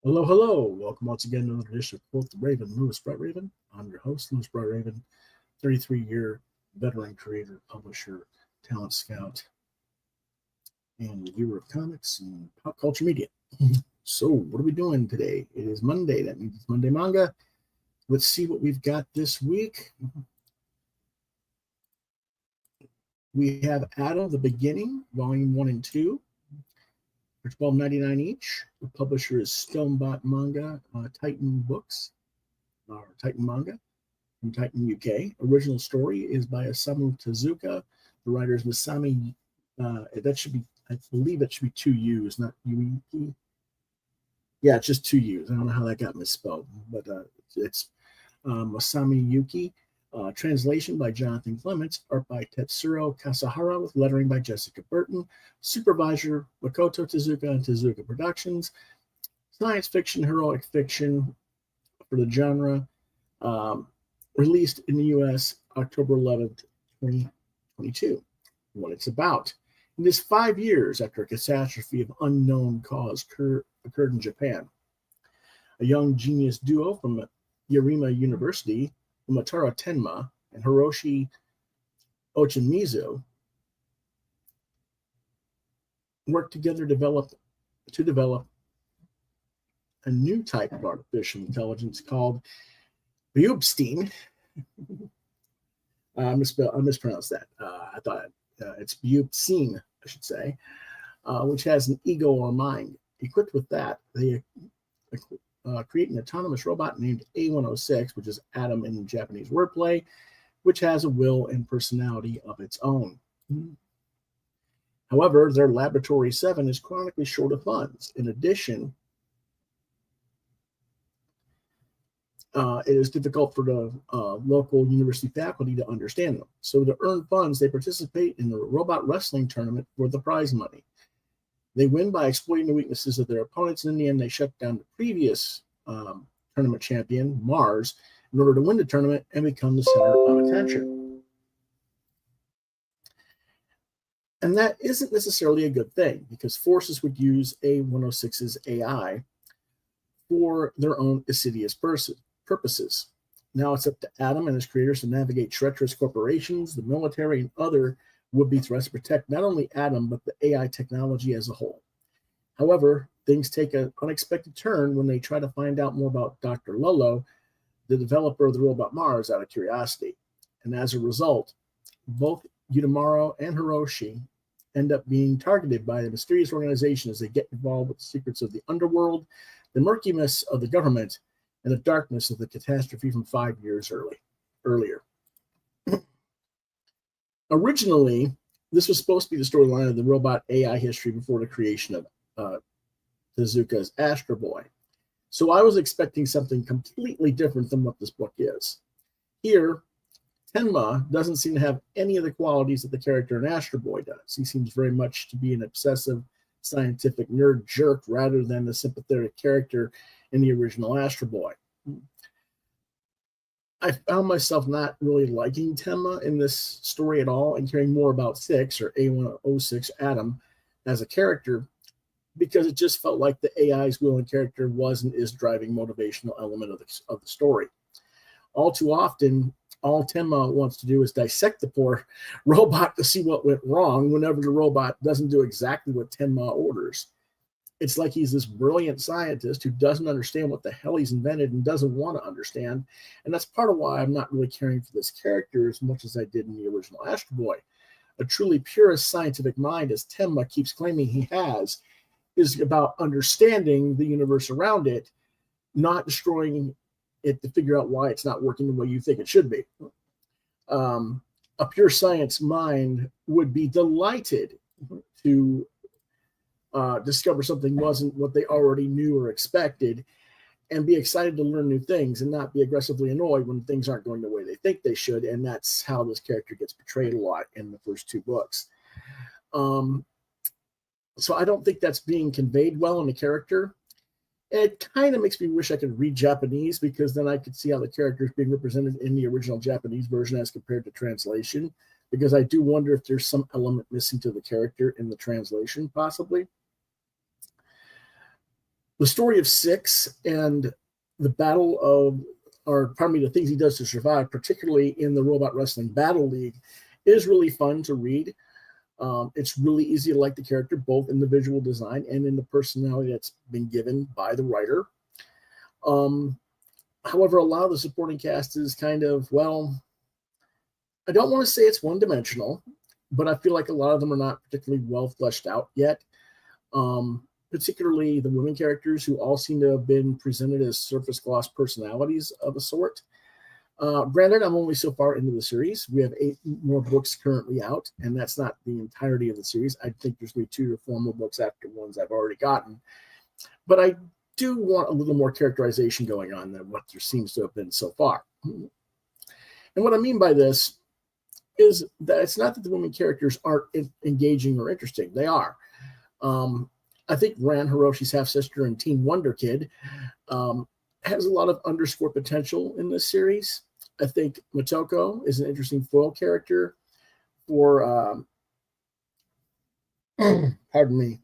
Hello, hello. Welcome once again to another edition of Quoth the Raven, Lewis Bright Raven. I'm your host, Lewis Bright Raven, 33-year veteran creator, publisher, talent scout, and viewer of comics and pop culture media. So, what are we doing today? It is Monday. That means it's Monday Manga. Let's see what we've got this week. We have Adam, the Beginning, Volume 1 and 2. For $12.99 each. The publisher is Stonebot Manga, Titan Books, or Titan Manga from Titan UK. Original story is by Osmau Tezuka. The writer is Masami. That should be, I believe it should be 2 U's, not Yuuki. Yeah, it's just 2 U's. I don't know how that got misspelled, but it's Masami Yuuki. Translation by Jonathan Clements, art by Tetsuro Kasahara, with lettering by Jessica Burton. Supervisor Makoto Tezuka and Tezuka Productions. Science fiction, heroic fiction for the genre. Released in the U.S. October 11th, 2022. What it's about. It is 5 years after a catastrophe of unknown cause occurred in Japan. A young genius duo from Yarima University, Umataro Tenma and Hiroshi Ochimizu, worked together to develop a new type of artificial intelligence called Bubstein. I mispronounced that. I thought it's Bubstein, I should say, which has an ego or mind. Equipped with that, they create an autonomous robot named A106, which is Adam in Japanese wordplay, which has a will and personality of its own. However, their Laboratory 7 is chronically short of funds. In addition, it is difficult for the local university faculty to understand them. So to earn funds, they participate in the robot wrestling tournament for the prize money. They win by exploiting the weaknesses of their opponents, and in the end, they shut down the previous tournament champion, Mars, in order to win the tournament and become the center of attention. And that isn't necessarily a good thing, because forces would use A106's AI for their own insidious purposes. Now it's up to Adam and his creators to navigate treacherous corporations, the military, and other would-be threats to protect not only Adam, but the AI technology as a whole. However, things take an unexpected turn when they try to find out more about Dr. Lolo, the developer of the robot Mars, out of curiosity. And as a result, both Utamaro and Hiroshi end up being targeted by the mysterious organization as they get involved with the secrets of the underworld, the murkiness of the government, and the darkness of the catastrophe from 5 years earlier. Originally, this was supposed to be the storyline of the robot AI history before the creation of Tezuka's Astro Boy. So I was expecting something completely different than what this book is. Here, Tenma doesn't seem to have any of the qualities that the character in Astro Boy does. He seems very much to be an obsessive scientific nerd jerk rather than the sympathetic character in the original Astro Boy. I found myself not really liking Tenma in this story at all and caring more about 6 or A106 Adam as a character, because it just felt like the AI's will and character was and is driving motivational element of the story. All too often, all Tenma wants to do is dissect the poor robot to see what went wrong whenever the robot doesn't do exactly what Tenma orders. It's like he's this brilliant scientist who doesn't understand what the hell he's invented and doesn't want to understand. And that's part of why I'm not really caring for this character as much as I did in the original Astro Boy. A truly purist scientific mind, as Tenma keeps claiming he has, is about understanding the universe around it, not destroying it to figure out why it's not working the way you think it should be. A pure science mind would be delighted to discover something wasn't what they already knew or expected, and be excited to learn new things and not be aggressively annoyed when things aren't going the way they think they should. And that's how this character gets portrayed a lot in the first 2 books. So I don't think that's being conveyed well in the character. It kind of makes me wish I could read Japanese, because then I could see how the character is being represented in the original Japanese version as compared to translation, because I do wonder if there's some element missing to the character in the translation, possibly. The story of Six and the battle of, or pardon me, the things he does to survive, particularly in the Robot Wrestling Battle League, is really fun to read. It's really easy to like the character, both in the visual design and in the personality that's been given by the writer. However, a lot of the supporting cast is kind of, well, I don't want to say it's one-dimensional, but I feel like a lot of them are not particularly well fleshed out yet. Particularly the women characters, who all seem to have been presented as surface gloss personalities of a sort. Granted, I'm only so far into the series. We have 8 more books currently out, and that's not the entirety of the series. I think there's going to be 2 or 4 more books after ones I've already gotten. But I do want a little more characterization going on than what there seems to have been so far. And what I mean by this is that it's not that the women characters aren't engaging or interesting. They are. I think Ran, Hiroshi's half-sister, and Teen Wonder Kid has a lot of underscore potential in this series. I think Motoko is an interesting foil character for, pardon me,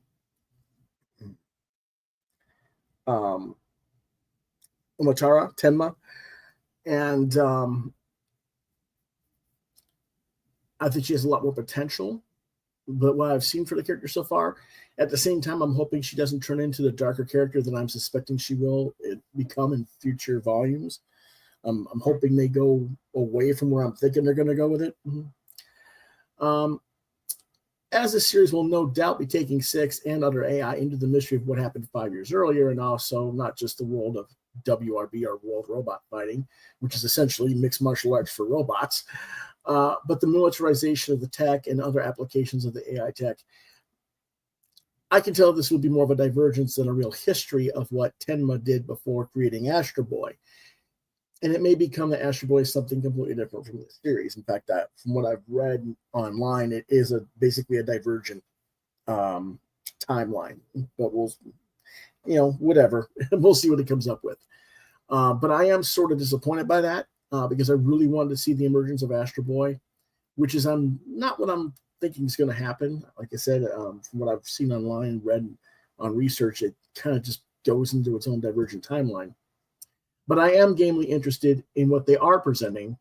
Umatara, Tenma. And I think she has a lot more potential. But what I've seen for the character so far, at the same time, I'm hoping she doesn't turn into the darker character that I'm suspecting she will become in future volumes. I'm hoping they go away from where I'm thinking they're going to go with it. As the series will no doubt be taking Six and other AI into the mystery of what happened 5 years earlier, and also not just the world of WRB, or World Robot Fighting, which is essentially mixed martial arts for robots, but the militarization of the tech and other applications of the AI tech. I can tell this would be more of a divergence than a real history of what Tenma did before creating Astro Boy. And it may become that Astro Boy is something completely different from the series. In fact, from what I've read online, it is basically a divergent timeline. But we'll, whatever. We'll see what it comes up with. But I am sort of disappointed by that because I really wanted to see the emergence of Astro Boy, which is not what I'm thinking is going to happen. Like I said, from what I've seen online and read on research, it kind of just goes into its own divergent timeline. But I am gamely interested in what they are presenting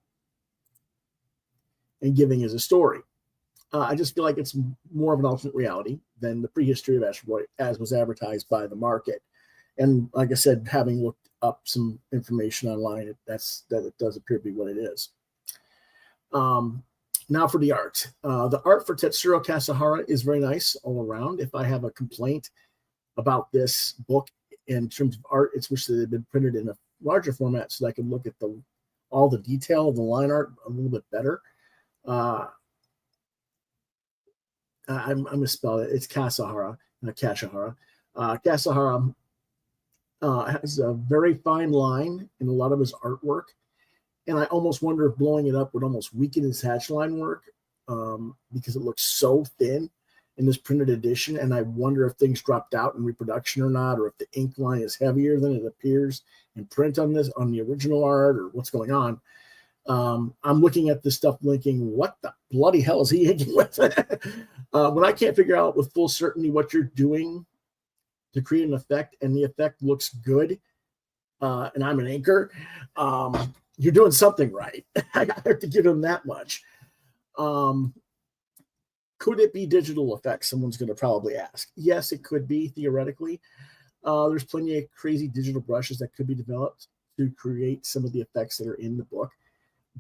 and giving as a story. I just feel like it's more of an alternate reality than the prehistory of Astro Boy as was advertised by the market. And like I said, having looked up some information online, it does appear to be what it is. Now for the art. The art for Tetsuro Kasahara is very nice all around. If I have a complaint about this book in terms of art, it's wish that it had been printed in a larger format so that I could look at all the detail of the line art a little bit better. I misspelled it. It's Kasahara, not Kashahara. Kasahara has a very fine line in a lot of his artwork. And I almost wonder if blowing it up would almost weaken his hatch line work because it looks so thin in this printed edition. And I wonder if things dropped out in reproduction or not, or if the ink line is heavier than it appears in print on the original art, or what's going on. I'm looking at this stuff blinking, what the bloody hell is he inking with? When I can't figure out with full certainty what you're doing to create an effect, and the effect looks good, and I'm an inker, you're doing something right. I have to give him that much. Could it be digital effects? Someone's going to probably ask. Yes, it could be, theoretically. There's plenty of crazy digital brushes that could be developed to create some of the effects that are in the book.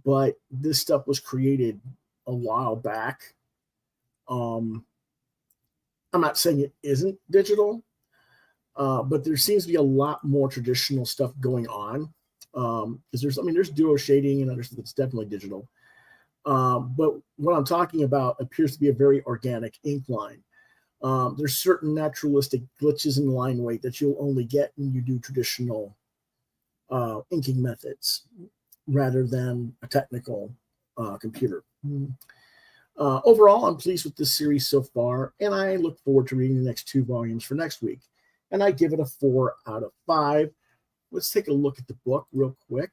But this stuff was created a while back. I'm not saying it isn't digital, but there seems to be a lot more traditional stuff going on. Because there's duo shading and other stuff that's definitely digital. But what I'm talking about appears to be a very organic ink line. There's certain naturalistic glitches in line weight that you'll only get when you do traditional inking methods rather than a technical computer. Overall, I'm pleased with this series so far, and I look forward to reading the next 2 volumes for next week. And I give it a 4 out of 5. Let's take a look at the book real quick.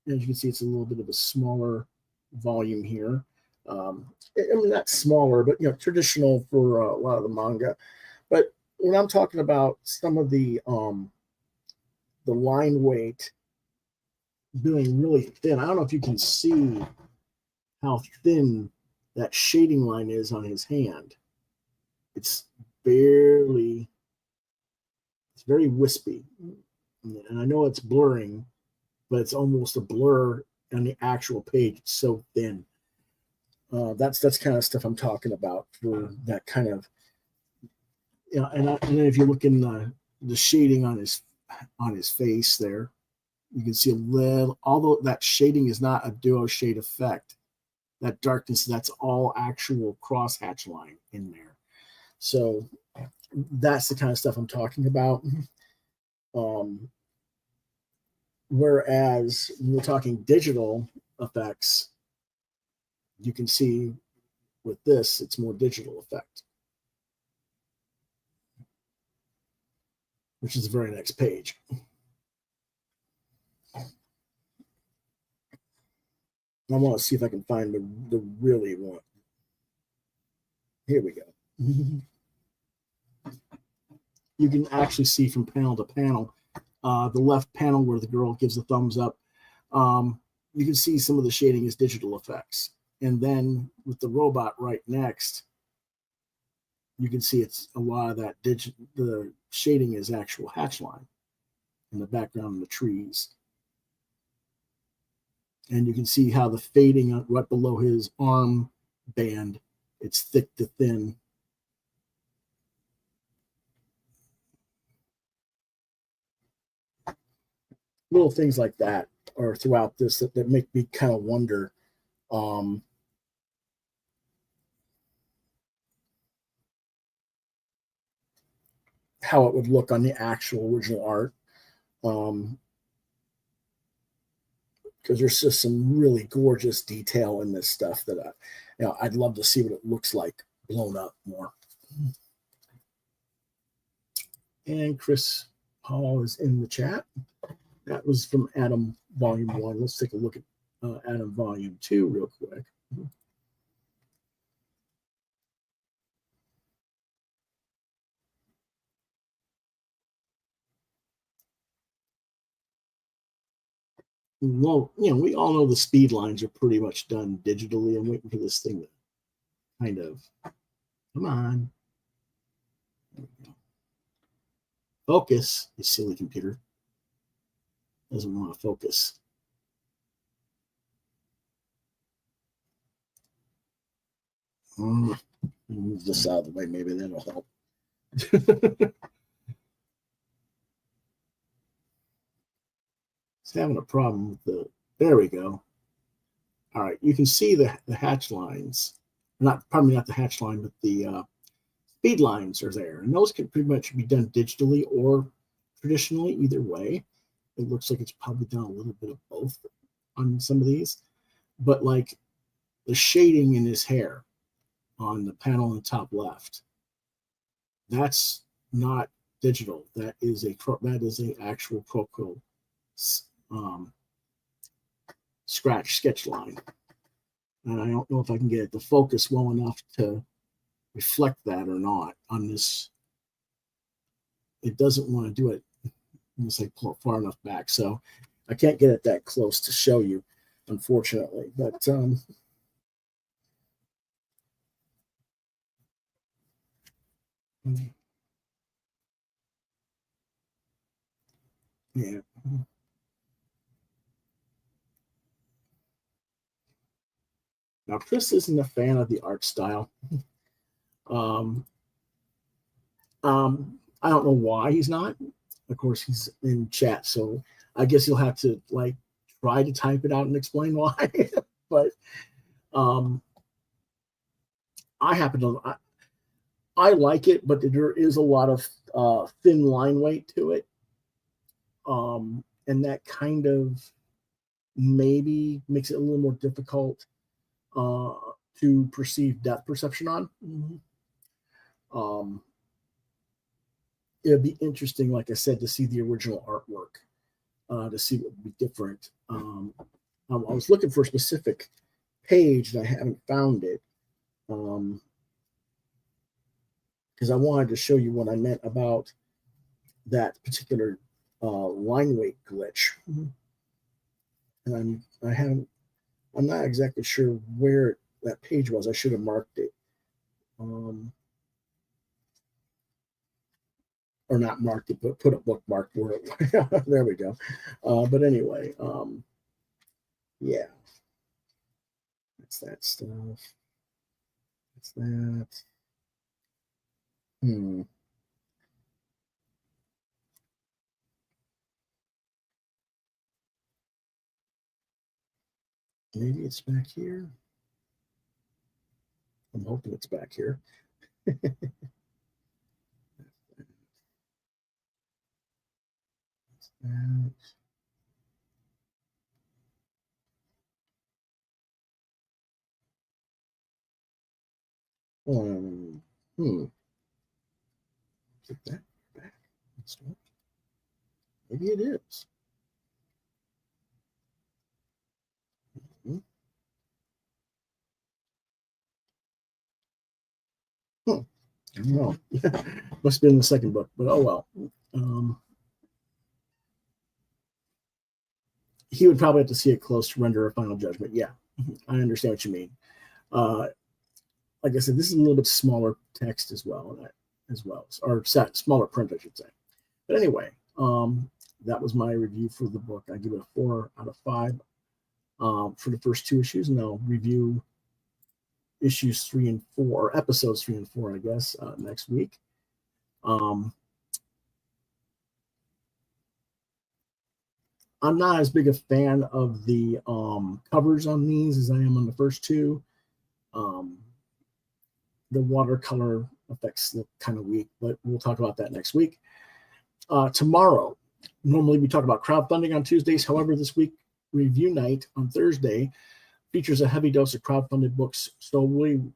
As you can see, it's a little bit of a smaller volume here. Not smaller, but traditional for a lot of the manga. But when I'm talking about some of the line weight being really thin, I don't know if you can see how thin that shading line is on his hand. It's very wispy. And I know it's blurring, but it's almost a blur on the actual page. It's so thin. That's kind of stuff I'm talking about for that kind of, and then if you look in the shading on his face there, you can see a little, although that shading is not a duo shade effect, that darkness, that's all actual crosshatch line in there. So that's the kind of stuff I'm talking about. Whereas when we're talking digital effects, you can see with this, it's more digital effect, which is the very next page. I want to see if I can find the really one. Here we go. You can actually see from panel to panel, the left panel where the girl gives the thumbs up, you can see some of the shading is digital effects. And then with the robot right next, you can see it's a lot of that the shading is actual hatch line in the background of the trees. And you can see how the fading right below his arm band, it's thick to thin. Little things like that are throughout this that make me kind of wonder how it would look on the actual original art. Because there's just some really gorgeous detail in this stuff that I'd love to see what it looks like blown up more. And Chris Paul is in the chat. That was from Adam Volume 1. Let's take a look at Adam Volume 2 real quick. Well, we all know the speed lines are pretty much done digitally. I'm waiting for this thing to kind of, come on. Focus, you silly computer. Doesn't want to focus. Move this out of the way. Maybe that'll help. It's having a problem with there we go. All right, you can see the hatch lines. Pardon me, not the hatch line, but the speed lines are there. And those can pretty much be done digitally or traditionally, either way. It looks like it's probably done a little bit of both on some of these. But like the shading in his hair on the panel in the top left, that's not digital. That is an actual Procol sketch line. And I don't know if I can get it to focus well enough to reflect that or not on this. It doesn't want to do it unless I pull it far enough back. So I can't get it that close to show you, unfortunately. But yeah. Now, Chris isn't a fan of the art style. I don't know why he's not. Of course, he's in chat, so I guess you'll have to try to type it out and explain why. But I happen to I like it, but there is a lot of thin line weight to it, and that kind of maybe makes it a little more difficult to perceive depth perception on. It'd be interesting, like I said, to see the original artwork, to see what would be different. I was looking for a specific page and I haven't found it, because because I wanted to show you what I meant about that particular line weight glitch. And I'm not exactly sure where that page was. I should have marked it. Or not marked it, but put a bookmark for it. There we go. But anyway, yeah. That's that stuff. That's that. Maybe it's back here. I'm hoping it's back here. That's that. Get that back. Maybe it is. I don't know. Must have been in the second book, but oh well. He would probably have to see it close to render a final judgment. Yeah, I understand what you mean. Like I said, this is a little bit smaller text as well, or smaller print, I should say. But anyway, that was my review for the book. I give it a 4 out of 5 for the first 2 issues, and I'll review issues 3 and 4, or episodes 3 and 4, I guess, next week. I'm not as big a fan of the covers on these as I am on the first 2. The watercolor effects look kind of weak, but we'll talk about that next week. Tomorrow, normally we talk about crowdfunding on Tuesdays. However, this week, review night on Thursday features a heavy dose of crowdfunded books. So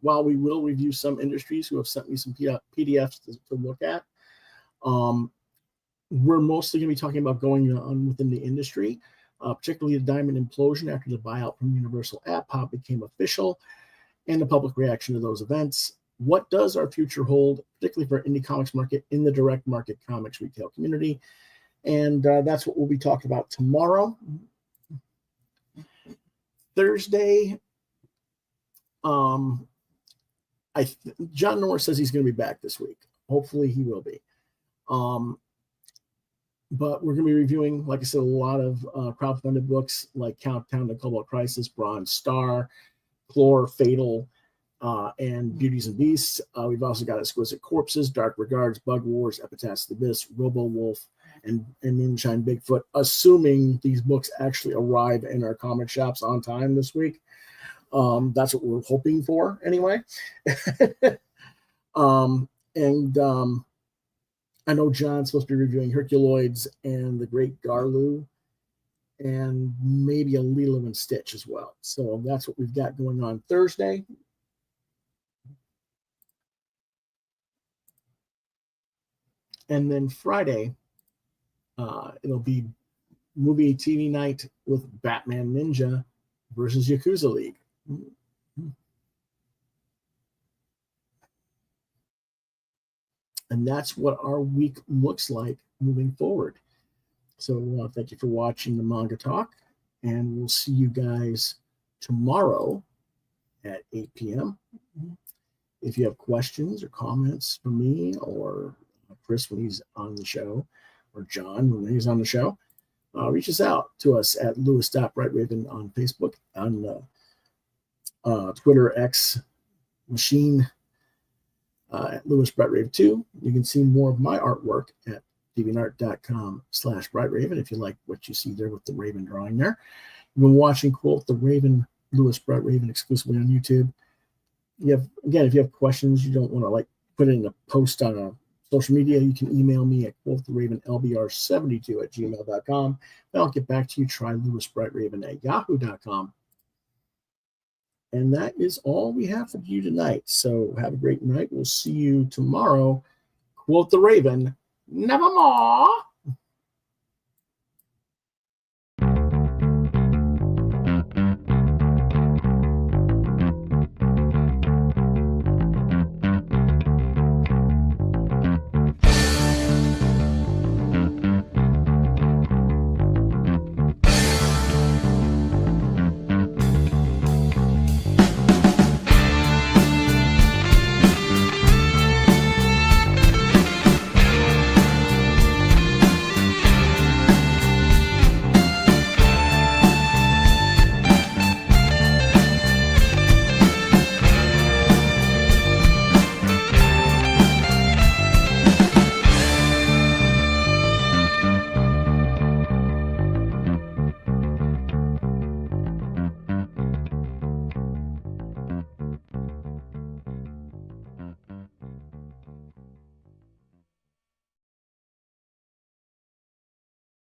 while we will review some industries who have sent me some PDFs to look at, we're mostly going to be talking about going on within the industry, particularly the Diamond implosion after the buyout from Universal App Pop became official, and the public reaction to those events. What does our future hold, particularly for indie comics market in the direct market comics retail community? And that's what we'll be talking about tomorrow. Thursday, John Norris says he's going to be back this week. Hopefully he will be. But we're going to be reviewing, like I said, a lot of crowdfunded books like Countdown to Cobalt Crisis, Bronze Star, Chlor, Fatal, and Beauties and Beasts. We've also got Exquisite Corpses, Dark Regards, Bug Wars, Epitaphs of the Abyss, Robo Wolf, and Moonshine Bigfoot, assuming these books actually arrive in our comic shops on time this week. That's what we're hoping for anyway. I know John's supposed to be reviewing Herculoids and The Great Garloo, and maybe a Lilo and Stitch as well. So that's what we've got going on Thursday. And then Friday, it'll be movie TV night with Batman Ninja versus Yakuza League. And that's what our week looks like moving forward. So thank you for watching the Manga Talk, and we'll see you guys tomorrow at 8 p.m. If you have questions or comments for me or Chris when he's on the show, or John when he's on the show, reach us out to us at Lewis.BrightRaven on Facebook, on Twitter, X, Machine, at LewisBrightRaven2. You can see more of my artwork at deviantart.com/BrightRaven if you like what you see there with the Raven drawing there. You've been watching Quoth the Raven, Lewis Bright Raven, exclusively on YouTube. If you have questions, you don't want to put in a post on a social media, you can email me at quoththeravenlbr72@gmail.com. And I'll get back to you. Try LewisBrightRaven@yahoo.com. And that is all we have for you tonight. So have a great night. We'll see you tomorrow. Quoth the Raven, nevermore.